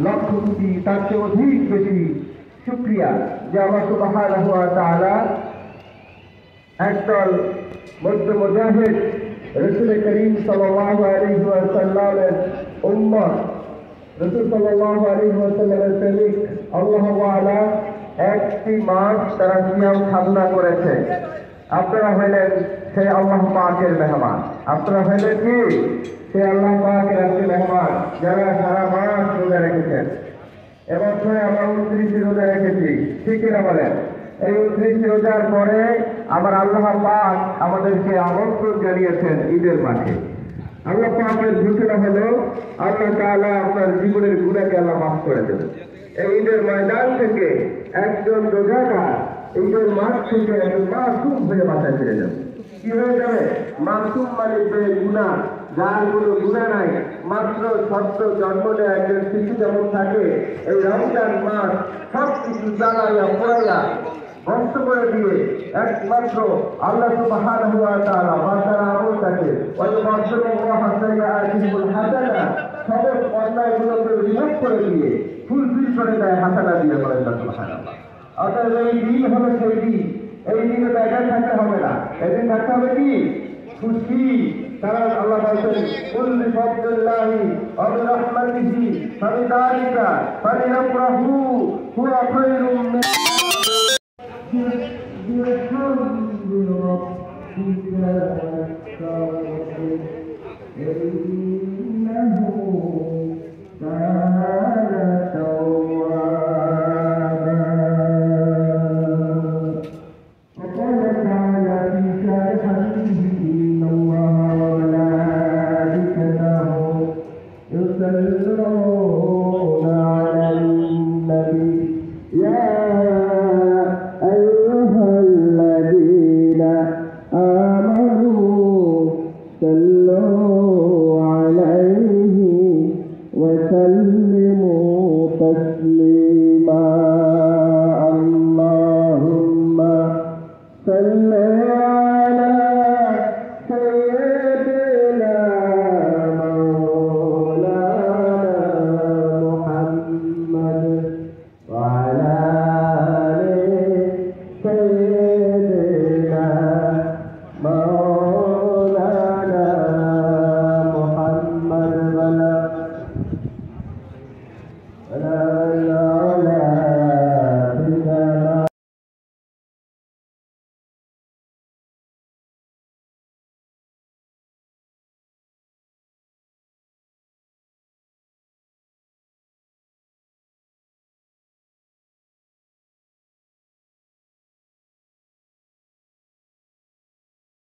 লক্ষ কোটি তার চেয়ে অধিক বেশি শুকরিয়া যে আল্লাহ সুবহানাহু ওয়া তাআলা একদল মধ্য মুজাহিদ রাসূল করিম সাল্লাল্লাহু আলাইহি ওয়াসাল্লামের উম্মত রাসূল সাল্লাল্লাহু আলাইহি ওয়াসাল্লামের প্রেমিক আল্লাহ ওয়ালা একটি মাস তারা সিয়াম সাধনা করেছে। আপনারা হইলেন সেই আল্লাহ পাকের মেহমান। আপনারা হইলেন কি সেই আল্লাহ পাকের একটি মেহমান যারা সারা মাস রোজা রেখেছেন। এবছরে আমরা 29 রোজা রেখেছি, ঠিক কিনা বলেন? এই 29 রোজার পরে আমার আল্লাহ পাক আমাদেরকে আমন্ত্রণ জানিয়েছেন ঈদের মাঠে। আল্লাহ পাকের ঘোষণা হলো আল্লাহ তাআলা আপনার জীবনের গুনাহকে আল্লাহ মাফ করে দেবেন। এই ঈদের ময়দান থেকে একজন রোজাদার ঈদের মাঠ থেকে একজন মাসুম হয়ে বাসায় ফিরে যাবে। কি হয়ে যাবে? মাসুম মানে যে গুনাহ, যার কোনো গুনাহ নাই, মাত্র সদ্য জন্ম নেয় একজন শিশু যেমন থাকে, এই রমজান মাস সব কিছু জ্বালাইয়া পোড়াইয়া ধ্বংস করে দিয়ে একমাত্র আল্লাহ সুবহানাহু ওয়া তাআলা বান্দার আমলটাকে ওই মাসুমুল্লাহ সাইয়্যাতিল হাসানা সব অন্যায়গুলোকে রিমুভ করে দিয়ে ফুলফিল করে দেয় হাসানা দিয়ে, বলেন সুবহানাল্লাহ। অর্থাৎ এই দিন হলো সেই দিন, এই দিনে বেকার থাকতে হবে না, এদিন থাকতে হবে কি খুশি। কারণ আল্লাহ বলছেন কুল বিফাদলিল্লাহি ওয়া বিরহমাতিহি ফাবিযালিকা ফালিয়াফরাহু হুয়া খায়রুম মিন يصلون